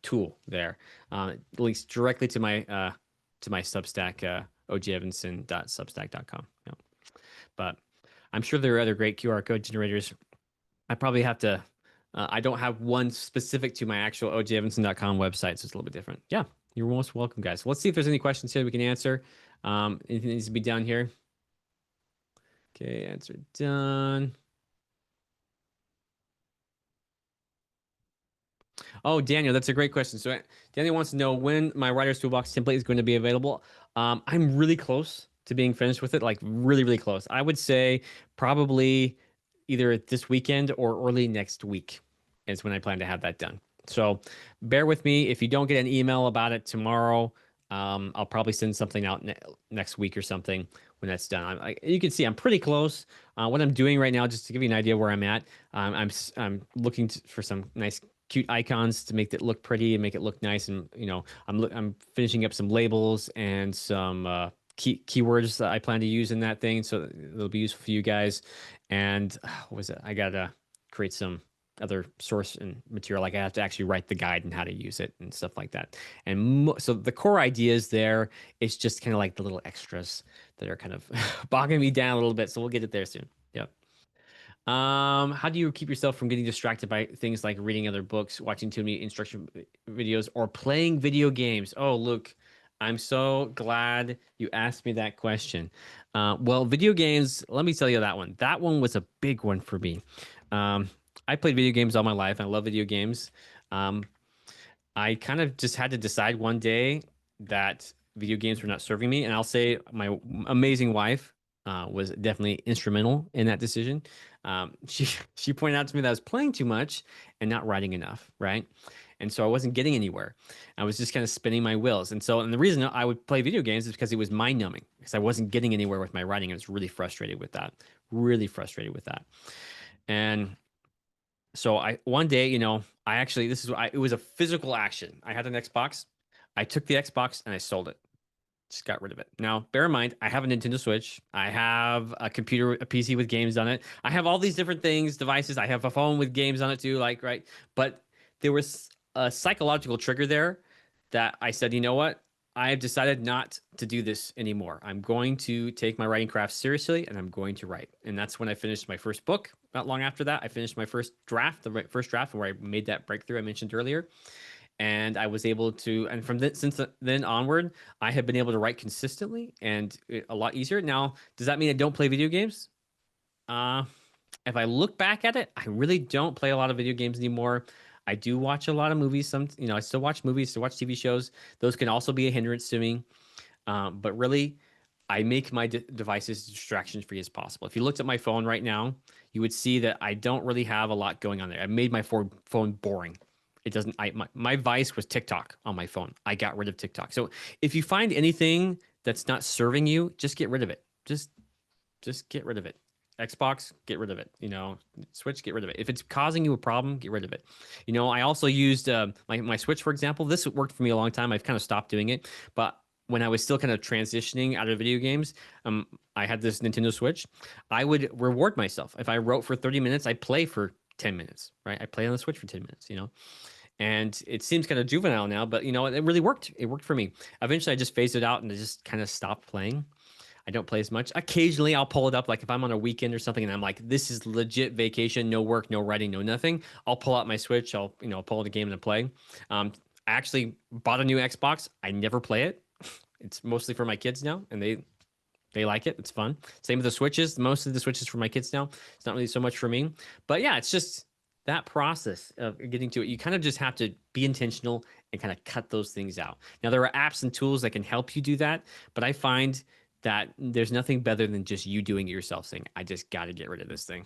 tool there. It links directly to my Substack, ojevanson.substack.com. Yeah. But I'm sure there are other great QR code generators. I probably have to. I don't have one specific to my actual ojevanson.com website, so it's a little bit different. Yeah, you're most welcome, guys. Let's see if there's any questions here we can answer. Anything needs to be done here. Okay, answer done. Oh, Daniel, that's a great question. So Daniel wants to know when my Writer's Toolbox template is going to be available. I'm really close to being finished with it, like really, really close. I would say probably either this weekend or early next week is when I plan to have that done. So bear with me. If you don't get an email about it tomorrow, I'll probably send something out next week or something when that's done. You can see I'm pretty close. What I'm doing right now, just to give you an idea where I'm at, I'm looking for some nice, cute icons to make it look pretty and make it look nice. And I'm finishing up some labels and some keywords that I plan to use in that thing, so it'll be useful for you guys. And what was it? I gotta create some other source and material. Like I have to actually write the guide and how to use it and stuff like that. And so the core idea is there. It's just kind of like the little extras that are kind of bogging me down a little bit. So we'll get it there soon. Yep. How do you keep yourself from getting distracted by things like reading other books, watching too many instruction videos, or playing video games? Oh, look, I'm so glad you asked me that question. Well, video games, let me tell you that one. That one was a big one for me. Um, I played video games all my life. I love video games. Um, I kind of just had to decide one day that video games were not serving me. And I'll say my amazing wife was definitely instrumental in that decision. She pointed out to me that I was playing too much and not writing enough, right? And so I wasn't getting anywhere. I was just kind of spinning my wheels. And the reason I would play video games is because it was mind numbing, because I wasn't getting anywhere with my writing. I was really frustrated with that. Really frustrated with that. And so I one day, I actually it was a physical action. I had an Xbox. I took the Xbox and I sold it. Just got rid of it. Now, bear in mind, I have a Nintendo Switch. I have a computer, a PC with games on it. I have all these different things, devices. I have a phone with games on it too, like, right? But there was a psychological trigger there that I said, you know what? I have decided not to do this anymore. I'm going to take my writing craft seriously and I'm going to write. And that's when I finished my first book. Not long after that, I finished my first draft, first draft where I made that breakthrough I mentioned earlier. And I was able to, and since then onward, I have been able to write consistently and a lot easier. Now, does that mean I don't play video games? Uh, if I look back at it, I really don't play a lot of video games anymore. I do watch a lot of movies. I still watch movies, still watch TV shows. Those can also be a hindrance to me. But really, I make my devices distraction free as possible. If you looked at my phone right now, you would see that I don't really have a lot going on there. I made my phone boring. It doesn't. My vice was TikTok on my phone. I got rid of TikTok. So if you find anything that's not serving you, just get rid of it. Just get rid of it. Xbox, get rid of it. Switch, get rid of it. If it's causing you a problem, get rid of it. I also used my Switch, for example. This worked for me a long time. I've kind of stopped doing it, but when I was still kind of transitioning out of video games, I had this Nintendo Switch. I would reward myself. If I wrote for 30 minutes, I play for 10 minutes, right? I play on the Switch for 10 minutes. And it seems kind of juvenile now, but it really worked. It worked for me. Eventually I just phased it out and I just kind of stopped playing. I don't play as much. Occasionally I'll pull it up, like if I'm on a weekend or something and I'm like, this is legit vacation, no work, no writing, no nothing. I'll pull out my Switch. I'll pull out a game and play. I actually bought a new Xbox. I never play it. It's mostly for my kids now, and they like it. It's fun. Same with the Switches. Most of the Switches for my kids now. It's not really so much for me. But yeah, it's just that process of getting to it. You kind of just have to be intentional and kind of cut those things out. Now, there are apps and tools that can help you do that, but I find that there's nothing better than just you doing it yourself, saying, I just got to get rid of this thing.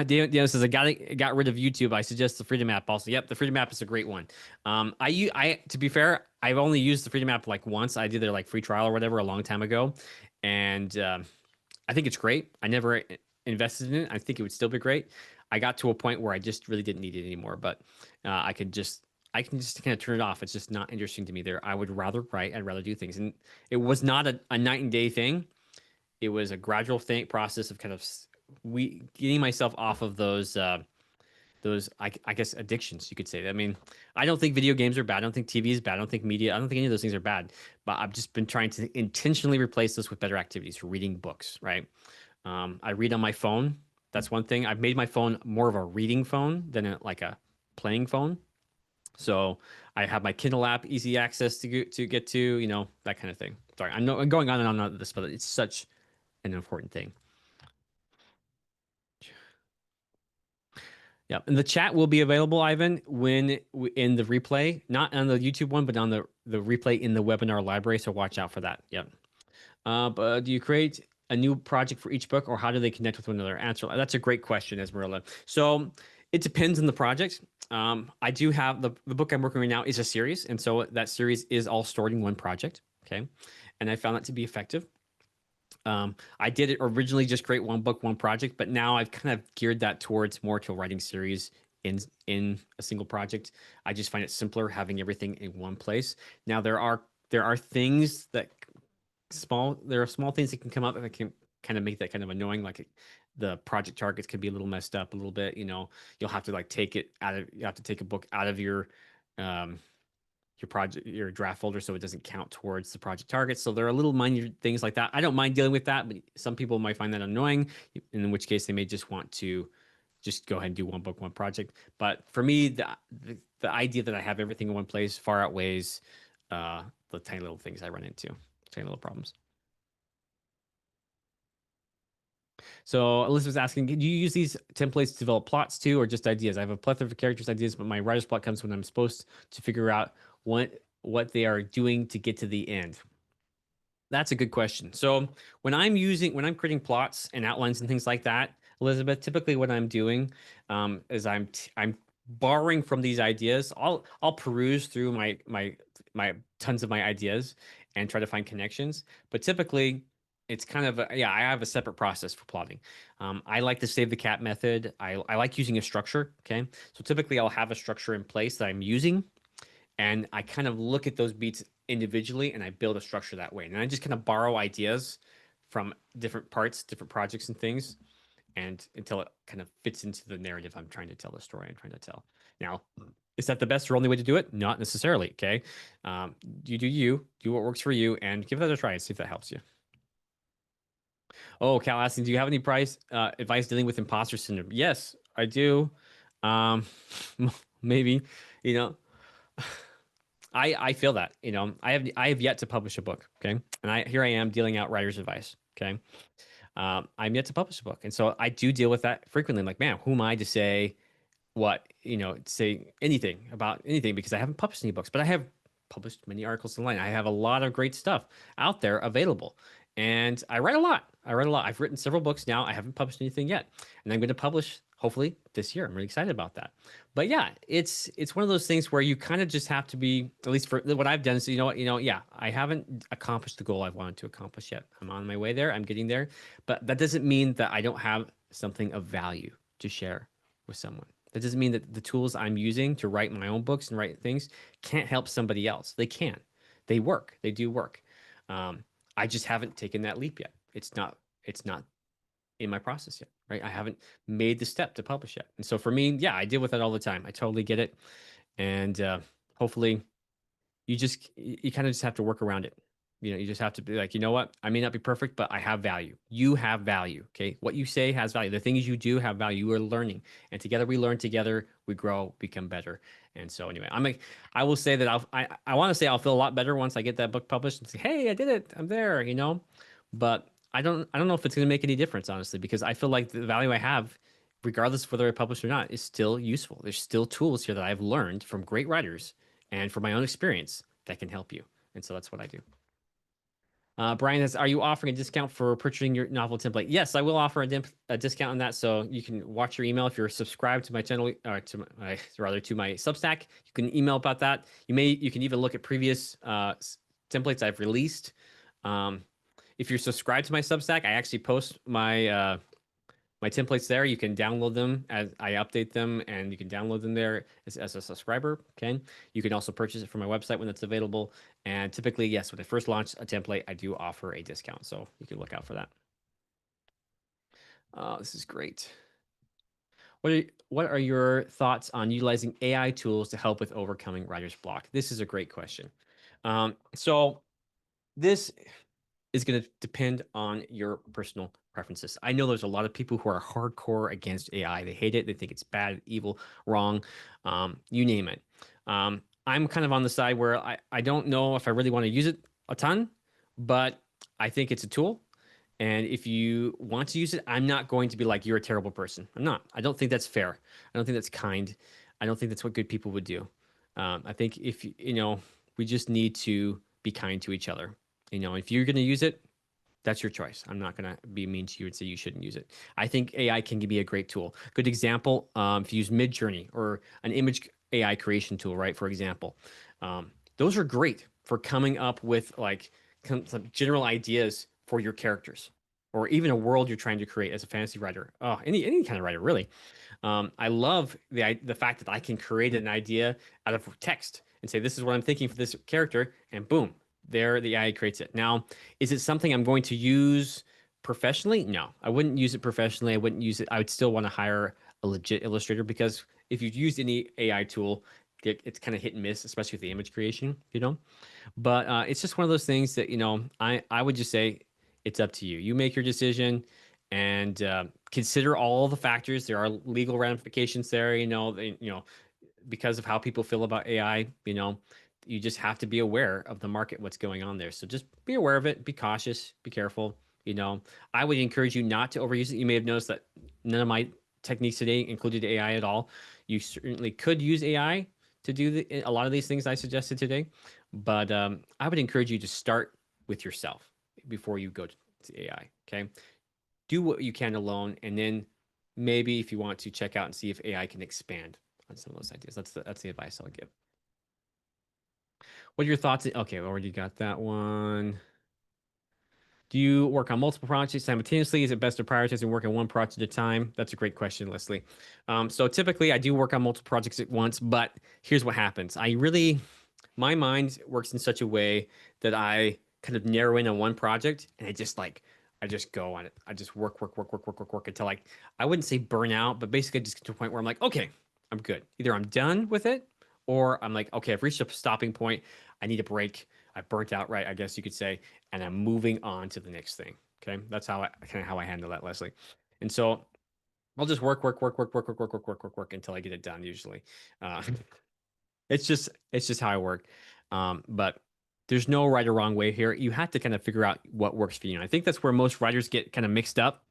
Daniel says, got rid of YouTube. I suggest the Freedom app also. Yep, the Freedom app is a great one. To be fair, I've only used the Freedom app like once. I did their like free trial or whatever a long time ago, and I think it's great. I never invested in it. I think it would still be great. I got to a point where I just really didn't need it anymore, but I can just kind of turn it off. It's just not interesting to me there. I would rather write. I'd rather do things, and it was not a night and day thing. It was a gradual process of kind of getting myself off of those I guess addictions, you could say. I mean, I don't think video games are bad. I don't think TV is bad. I don't think media. I don't think any of those things are bad. But I've just been trying to intentionally replace those with better activities, reading books, right? I read on my phone. That's one thing. I've made my phone more of a reading phone than like a playing phone. So I have my Kindle app, easy access to get to, that kind of thing. Sorry, I'm going on and on this, but it's such an important thing. Yeah, and the chat will be available, Ivan, when in the replay, not on the YouTube one, but on the replay in the webinar library. So watch out for that. Yep. But do you create a new project for each book, or how do they connect with one another? Answer. That's a great question, Esmeralda. So it depends on the project. I do have the book I'm working on right now is a series, and so that series is all stored in one project. Okay, and I found that to be effective. I did it originally just create one book, one project, but now I've kind of geared that towards more to a writing series in a single project. I just find it simpler having everything in one place. Now there are things that there are small things that can come up that can kind of make that kind of annoying. Like the project targets can be a little messed up a little bit. You'll have to like you have to take a book out of um, your draft folder so it doesn't count towards the project targets. So there are little minor things like that. I don't mind dealing with that, but some people might find that annoying, in which case they may just want to just go ahead and do one book, one project. But for me, the idea that I have everything in one place far outweighs the tiny little things I run into, tiny little problems. So Elizabeth's asking, do you use these templates to develop plots too, or just ideas? I have a plethora of characters ideas, but my writer's block comes when I'm supposed to figure out what they are doing to get to the end. That's a good question. So when I'm creating plots and outlines and things like that, Elizabeth, typically what I'm doing is I'm borrowing from these ideas. I'll peruse through my tons of my ideas and try to find connections. But typically, it's kind of yeah, I have a separate process for plotting. I like the save the cat method. I like using a structure. Okay, so typically I'll have a structure in place that I'm using, and I kind of look at those beats individually and I build a structure that way. And I just kind of borrow ideas from different parts, different projects and things, and until it kind of fits into the narrative I'm trying to tell, the story I'm trying to tell. Now, is that the best or only way to do it? Not necessarily. Okay. You do what works for you, and give that a try and see if that helps you. Oh, Cal asking, do you have any price advice dealing with imposter syndrome? Yes, I do. Um, maybe, you know, I feel that, I have yet to publish a book, okay? And here I am dealing out writer's advice, okay? I'm yet to publish a book. And so I do deal with that frequently. I'm like, man, who am I to say say anything about anything, because I haven't published any books, but I have published many articles online. I have a lot of great stuff out there available. And I write a lot. I write a lot. I've written several books now. I haven't published anything yet. And I'm going to publish hopefully this year. I'm really excited about that. But yeah, it's one of those things where you kind of just have to be, at least for what I've done. So yeah, I haven't accomplished the goal I've wanted to accomplish yet. I'm on my way there. I'm getting there. But that doesn't mean that I don't have something of value to share with someone. That doesn't mean that the tools I'm using to write my own books and write things can't help somebody else. They can. They work. They do work. Um, I just haven't taken that leap yet. It's not in my process yet, right? I haven't made the step to publish yet. And so for me, yeah, I deal with that all the time. I totally get it. And hopefully you kind of just have to work around it. You just have to be like, you know what? I may not be perfect, but I have value. You have value. Okay. What you say has value. The things you do have value. You are learning. And together we learn together, we grow, become better. And so anyway, I will say that I want to say I'll feel a lot better once I get that book published and say, hey, I did it. I'm there. But I don't know if it's gonna make any difference, honestly, because I feel like the value I have, regardless of whether I publish or not, is still useful. There's still tools here that I've learned from great writers and from my own experience that can help you. And so that's what I do. Brian says, are you offering a discount for purchasing your novel template? Yes, I will offer a discount on that. So you can watch your email if you're subscribed to my channel, or to my Substack. You can email about that. You can even look at previous templates I've released. Um, if you're subscribed to my Substack, I actually post my templates there. You can download them as I update them, and you can download them there as a subscriber. Okay. You can also purchase it from my website when it's available. And typically, yes, when I first launch a template, I do offer a discount. So you can look out for that. This is great. What are your thoughts on utilizing AI tools to help with overcoming writer's block? This is a great question. So this is going to depend on your personal preferences. I know there's a lot of people who are hardcore against AI. They hate it. They think it's bad, evil, wrong, you name it. I'm kind of on the side where I don't know if I really want to use it a ton, but I think it's a tool. And if you want to use it, I'm not going to be like, you're a terrible person. I'm not. I don't think that's fair. I don't think that's kind. I don't think that's what good people would do. I think if, we just need to be kind to each other. If you're going to use it, that's your choice. I'm not going to be mean to you and say you shouldn't use it. I think AI can be a great tool. Good example, if you use Midjourney or an image AI creation tool, right? For example, those are great for coming up with like some general ideas for your characters. or even a world you're trying to create as a fantasy writer. Oh, any kind of writer, really. I love the fact that I can create an idea out of text and say, this is what I'm thinking for this character, and boom, there the AI creates it. Now, is it something I'm going to use professionally? No, I wouldn't use it professionally. I wouldn't use it. I would still want to hire a legit illustrator because if you've used any AI tool, it's kind of hit and miss, especially with the image creation, you know? But it's just one of those things that, I would just say it's up to you. You make your decision and consider all the factors. There are legal ramifications there, because of how people feel about AI, you just have to be aware of the market, what's going on there. So just be aware of it, be cautious, be careful. I would encourage you not to overuse it. You may have noticed that none of my techniques today included AI at all. You certainly could use AI to do a lot of these things I suggested today, but I would encourage you to start with yourself before you go to AI. Okay, do what you can alone, and then maybe if you want to check out and see if AI can expand on some of those ideas. That's the advice I'll give. What are your thoughts? Okay, we already got that one. Do you work on multiple projects simultaneously? Is it best to prioritize and work on one project at a time? That's a great question, Leslie. So typically I do work on multiple projects at once, but here's what happens. My mind works in such a way that I kind of narrow in on one project and I just go on it. I just work until I wouldn't say burn out, but basically just get to a point where I'm like, okay, I'm good. Either I'm done with it or I'm like, okay, I've reached a stopping point. I need a break. I burnt out, right? I guess you could say, and I'm moving on to the next thing. Okay. That's how I handle that, Leslie. And so I'll just work until I get it done usually. Uh, it's just how I work. But there's no right or wrong way here. You have to kind of figure out what works for you. And I think that's where most writers get kind of mixed up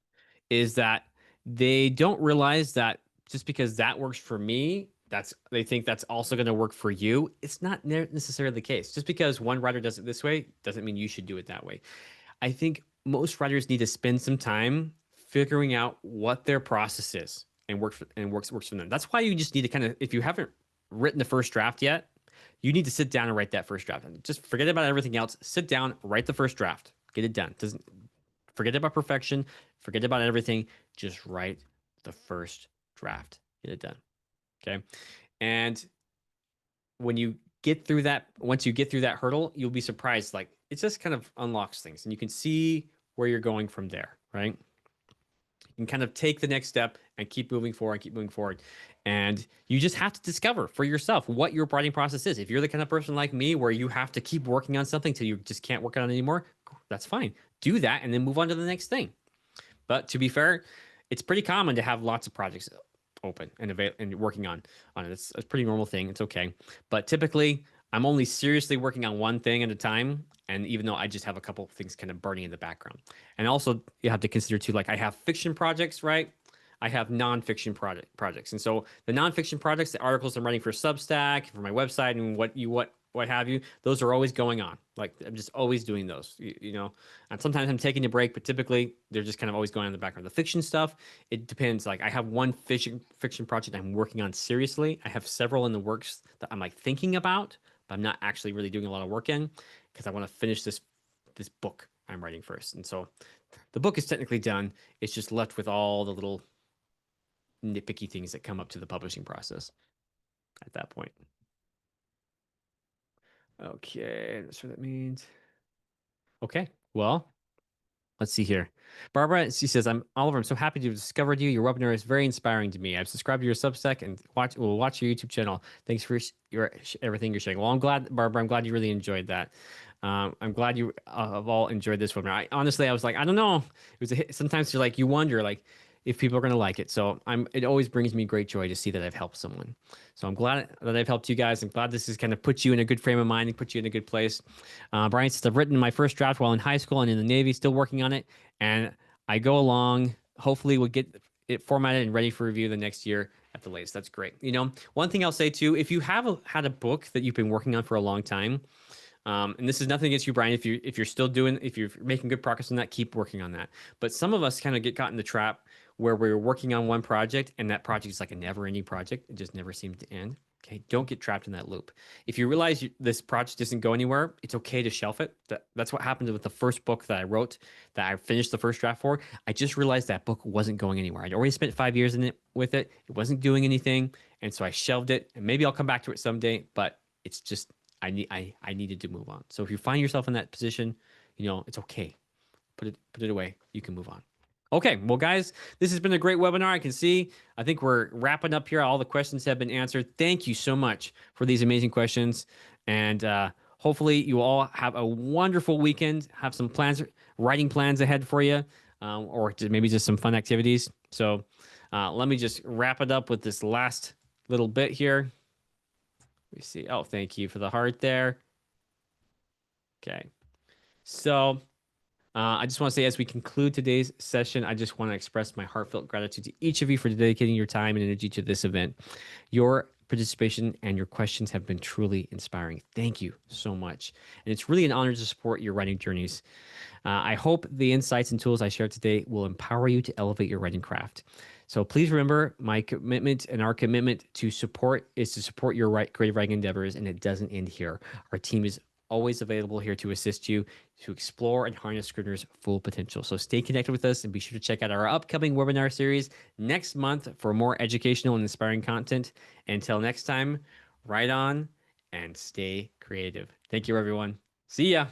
is that they don't realize that just because that works for me, they think that's also going to work for you. It's not necessarily the case. Just because one writer does it this way doesn't mean you should do it that way. I think most writers need to spend some time figuring out what their process is and works for them. That's why you just need to kind of, if you haven't written the first draft yet, you need to sit down and write that first draft. And just forget about everything else. Sit down, write the first draft, get it done. Doesn't forget about perfection, forget about everything. Just write the first draft, get it done. Okay, and when you get through that, once you get through that hurdle, you'll be surprised. Like it just kind of unlocks things, and you can see where you're going from there. Right? You can kind of take the next step and keep moving forward, keep moving forward. And you just have to discover for yourself what your writing process is. If you're the kind of person like me where you have to keep working on something till you just can't work on it anymore, that's fine. Do that and then move on to the next thing. But to be fair, it's pretty common to have lots of projects open and working on it. It's a pretty normal thing. It's okay. But typically, I'm only seriously working on one thing at a time. And even though I just have a couple of things kind of burning in the background. And also, you have to consider too, like I have fiction projects, right? I have nonfiction projects. And so the nonfiction projects, the articles I'm writing for Substack, for my website, and what have you, those are always going on. Like I'm just always doing those, And sometimes I'm taking a break, but typically they're just kind of always going on in the background. The fiction stuff, it depends. Like I have one fiction project I'm working on seriously. I have several in the works that I'm like thinking about, but I'm not actually really doing a lot of work in because I want to finish this book I'm writing first. And so the book is technically done. It's just left with all the little nitpicky things that come up to the publishing process at that point. Okay, that's what that means. Okay, well, let's see here. Barbara, she says, "I'm Oliver. I'm so happy to have discovered you. Your webinar is very inspiring to me. I've subscribed to your Substack and will watch your YouTube channel. Thanks for everything you're sharing." Well, I'm glad, Barbara. I'm glad you really enjoyed that. I'm glad you have all enjoyed this webinar. Honestly, I was like, I don't know. It was sometimes you're like, you wonder like if people are going to like it. So it always brings me great joy to see that I've helped someone. So I'm glad that I've helped you guys. I'm glad this has kind of put you in a good frame of mind and put you in a good place. Brian says, I've written my first draft while in high school and in the Navy, still working on it. And I go along, hopefully we'll get it formatted and ready for review the next year at the latest. That's great. One thing I'll say too, if you have had a book that you've been working on for a long time, and this is nothing against you, Brian. If you're making good progress on that, keep working on that. But some of us kind of get caught in the trap where we're working on one project and that project is like a never-ending project. It just never seems to end. Okay, don't get trapped in that loop. If you realize this project doesn't go anywhere, it's okay to shelf it. That's what happened with the first book that I wrote, that I finished the first draft for. I just realized that book wasn't going anywhere. I'd already spent 5 years in it with it. It wasn't doing anything, and so I shelved it. And maybe I'll come back to it someday, but it's just I needed to move on. So if you find yourself in that position, it's okay. Put it away. You can move on. Okay, well, guys, this has been a great webinar. I can see. I think we're wrapping up here. All the questions have been answered. Thank you so much for these amazing questions. And hopefully, you all have a wonderful weekend. Have some plans, writing plans ahead for you, or maybe just some fun activities. So let me just wrap it up with this last little bit here. We see. Oh, thank you for the heart there. Okay. So I just want to say, as we conclude today's session, I just want to express my heartfelt gratitude to each of you for dedicating your time and energy to this event. Your participation and your questions have been truly inspiring. Thank you so much. And it's really an honor to support your writing journeys. I hope the insights and tools I shared today will empower you to elevate your writing craft. So please remember, my commitment and our commitment to support is to support your creative writing endeavors, and it doesn't end here. Our team is always available here to assist you to explore and harness Scrivener's full potential. So stay connected with us and be sure to check out our upcoming webinar series next month for more educational and inspiring content. Until next time, write on and stay creative. Thank you, everyone. See ya.